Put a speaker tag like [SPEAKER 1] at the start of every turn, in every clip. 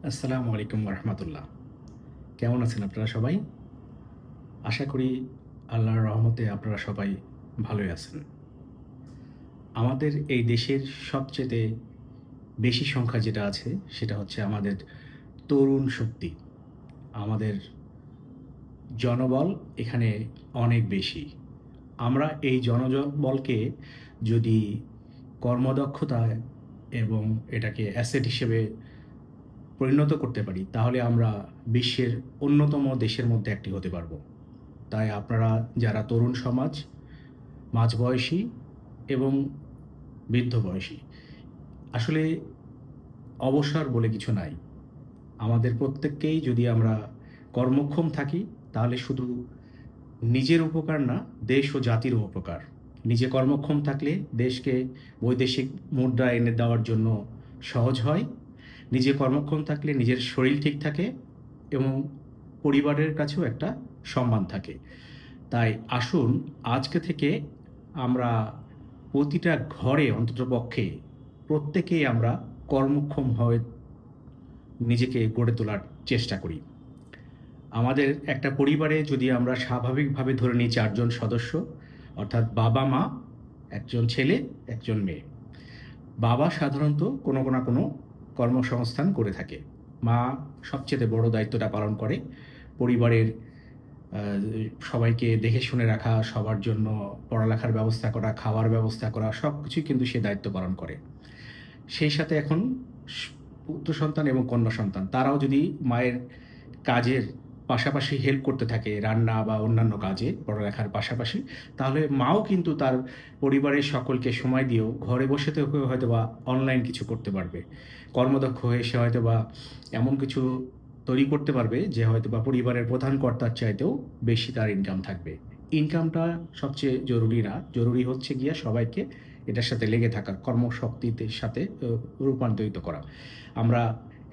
[SPEAKER 1] আসসালামু আলাইকুম রহমতুল্লাহ। কেমন আছেন আপনারা সবাই? আশা করি আল্লাহর রহমতে আপনারা সবাই ভালোই আছেন। আমাদের এই দেশের সবচেয়ে বেশি সংখ্যা যেটা আছে সেটা হচ্ছে আমাদের তরুণ শক্তি। আমাদের জনবল এখানে অনেক বেশি। আমরা এই জনবলকে যদি কর্মদক্ষতায় এবং এটাকে অ্যাসেট হিসেবে পরিণত করতে পারি তাহলে আমরা বিশ্বের অন্যতম দেশের মধ্যে একটি হতে পারবো। তাই আপনারা যারা তরুণ সমাজ, মাঝবয়সী এবং বৃদ্ধ বয়সী, আসলে অবসর বলে কিছু নাই। আমাদের প্রত্যেককেই যদি আমরা কর্মক্ষম থাকি তাহলে শুধু নিজের উপকার না, দেশ ও জাতির উপকার। নিজে কর্মক্ষম থাকলে দেশকে বৈদেশিক মুদ্রা এনে দেওয়ার জন্য সহজ হয়। নিজে কর্মক্ষম থাকলে নিজের শরীর ঠিক থাকে এবং পরিবারের কাছেও একটা সম্মান থাকে। তাই আসুন আজকে থেকে আমরা প্রতিটা ঘরে অন্ততপক্ষে প্রত্যেকেই আমরা কর্মক্ষম হয়ে নিজেকে গড়ে তোলার চেষ্টা করি। আমাদের একটা পরিবারে যদি আমরা স্বাভাবিকভাবে ধরে নিই ৪ জন সদস্য, অর্থাৎ বাবা, মা, একজন ছেলে, একজন মেয়ে। বাবা সাধারণত কোনো না কোনো কর্মসংস্থান করে থাকে। মা সবচেয়ে বড় দায়িত্বটা পালন করে। পরিবারের আ সবাইকে দেখে শুনে রাখা, সবার জন্য পড়ালেখার ব্যবস্থা করা, খাওয়ার ব্যবস্থা করা সবকিছুই কিন্তু সে দায়িত্ব পালন করে। সেই সাথে এখন স পুত্র সন্তান এবং কন্যা সন্তান তারাও যদি মায়ের কাজের পাশাপাশি হেল্প করতে থাকে, রান্না বা অন্যান্য কাজে পড়ালেখার পাশাপাশি, তাহলে মাও কিন্তু তার পরিবারের সকলকে সময় দিয়েও ঘরে বসে থেকেও হয়তোবা অনলাইন কিছু করতে পারবে। কর্মদক্ষ হয়ে সে হয়তোবা এমন কিছু তৈরি করতে পারবে যে হয়তোবা পরিবারের প্রধান কর্তার চাইতেও বেশি তার ইনকাম থাকবে। ইনকামটা সবচেয়ে জরুরি না। জরুরি হচ্ছে গিয়ে সবাইকে এটার সাথে লেগে থাকা, কর্মশক্তিতে সাথে রূপান্তরিত করা। আমরা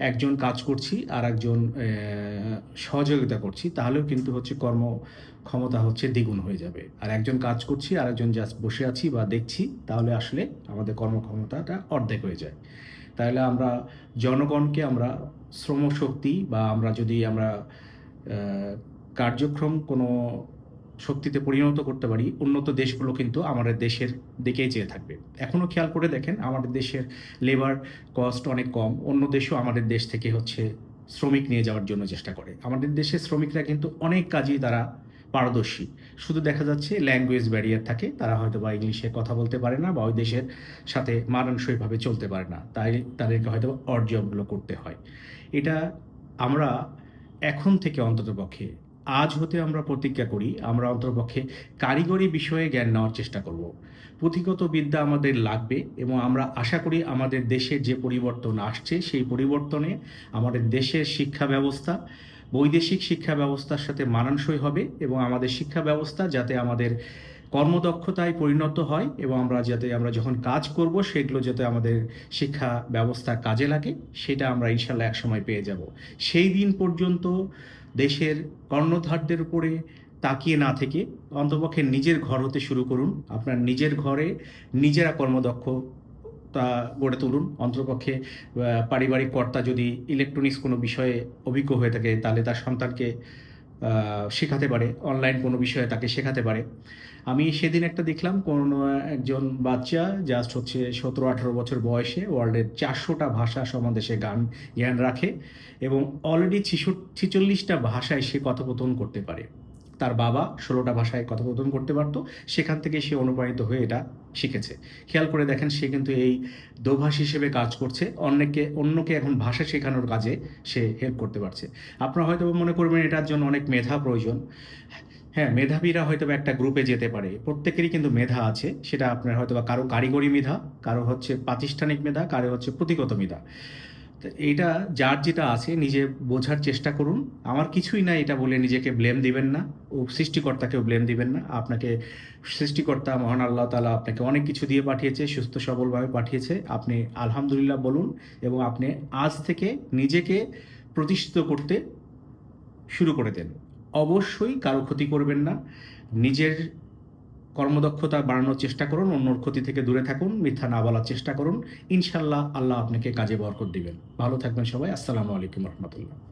[SPEAKER 1] একজন কাজ করছি আর একজন সহযোগিতা করছি তাহলেও কিন্তু হচ্ছে কর্মক্ষমতা হচ্ছে দ্বিগুণ হয়ে যাবে। আর একজন কাজ করছি আর একজন জাস্ট বসে আছি বা দেখছি তাহলে আসলে আমাদের কর্মক্ষমতাটা অর্ধেক হয়ে যায়। তাহলে আমরা জনগণকে আমরা শ্রমশক্তি বা আমরা যদি আমরা কার্যক্রম কোনো শক্তিতে পরিণত করতে পারি, উন্নত দেশগুলো কিন্তু আমাদের দেশের দিকেই চেয়ে থাকবে। এখনো খেয়াল করে দেখেন আমাদের দেশের লেবার কস্ট অনেক কম। অন্য দেশও আমাদের দেশ থেকে হচ্ছে শ্রমিক নিয়ে যাওয়ার জন্য চেষ্টা করে। আমাদের দেশের শ্রমিকরা কিন্তু অনেক কাজেই তারা পারদর্শী। শুধু দেখা যাচ্ছে ল্যাঙ্গুয়েজ ব্যারিয়ার থাকে। তারা হয়তোবা ইংলিশে কথা বলতে পারে না বা ওই দেশের সাথে মানানসইভাবে চলতে পারে না। তাই তাদেরকে হয়তো অড জবগুলো করতে হয়। এটা আমরা এখন থেকে অন্ততপক্ষে আজ হতে আমরা প্রতিজ্ঞা করি, আমরা অন্ততপক্ষে কারিগরি বিষয়ে জ্ঞান নেওয়ার চেষ্টা করব। পুঁথিগত বিদ্যা আমাদের লাগবে এবং আমরা আশা করি আমাদের দেশের যে পরিবর্তন আসছে, সেই পরিবর্তনে আমাদের দেশের শিক্ষা ব্যবস্থা বৈদেশিক শিক্ষা ব্যবস্থার সাথে মানানসই হবে এবং আমাদের শিক্ষা ব্যবস্থা যাতে আমাদের কর্মদক্ষতায় পরিণত হয় এবং আমরা যখন কাজ করব সেগুলো যাতে আমাদের শিক্ষা ব্যবস্থা কাজে লাগে, সেটা আমরা ইনশাল্লাহ একসময় পেয়ে যাব। সেই দিন পর্যন্ত দেশের কর্ণধারদের উপরে তাকিয়ে না থেকে অন্তপক্ষে নিজের ঘর হতে শুরু করুন। আপনার নিজের ঘরে নিজেরা কর্মদক্ষতা গড়ে তুলুন। অন্ততপক্ষে পারিবারিক কর্তা যদি ইলেকট্রনিক্স কোনো বিষয়ে অভিজ্ঞ হয়ে থাকে তাহলে তার সন্তানকে শেখাতে পারে, অনলাইন কোনো বিষয়ে তাকে শেখাতে পারে। আমি সেদিন একটা দেখলাম কোনো একজন বাচ্চা জাস্ট হচ্ছে 17-18 বছর বয়সে ওয়ার্ল্ডের 400টা ভাষা সম্বন্ধে সে জ্ঞান রাখে এবং অলরেডি 46টা ভাষায় সে কথোপকথন করতে পারে। তার বাবা 16টা ভাষায় কথোপকথন করতে পারত। সেখান থেকে সে অনুপ্রাণিত হয়ে এটা শিখেছে। খেয়াল করে দেখেন সে কিন্তু এই দোভাষ হিসেবে কাজ করছে। অন্যকে এখন ভাষা শেখানোর কাজে সে হেল্প করতে পারছে। আপনারা হয়তো মনে করবেন এটার জন্য অনেক মেধা প্রয়োজন। হ্যাঁ, মেধাবীরা হয়তোবা একটা গ্রুপে যেতে পারে। প্রত্যেকেরই কিন্তু মেধা আছে। সেটা আপনার হয়তোবা কারো কারিগরি মেধা, কারো হচ্ছে প্রাতিষ্ঠানিক মেধা, কারো হচ্ছে পুঁথিগত মেধা। তো এইটা যার যেটা আছে নিজে বোঝার চেষ্টা করুন। আমার কিছুই না এটা বলে নিজেকে ব্লেম দিবেন না ও সৃষ্টিকর্তাকেও ব্লেম দিবেন না। আপনাকে সৃষ্টিকর্তা মহান আল্লাহ তাআলা আপনাকে অনেক কিছু দিয়ে পাঠিয়েছে, সুস্থ সবলভাবে পাঠিয়েছে। আপনি আলহামদুলিল্লাহ বলুন এবং আপনি আজ থেকে নিজেকে প্রতিষ্ঠিত করতে শুরু করে দেন। অবশ্যই কারো ক্ষতি করবেন না। নিজের কর্মদক্ষতা বাড়ানোর চেষ্টা করুন, অন্যর ক্ষতি থেকে দূরে থাকুন, মিথ্যা না বলার চেষ্টা করুন। ইনশাআল্লাহ আল্লাহ আপনাকে কাজে বরকত দিবেন। ভালো থাকবেন সবাই। আসসালামু আলাইকুম রহমতুল্লাহ।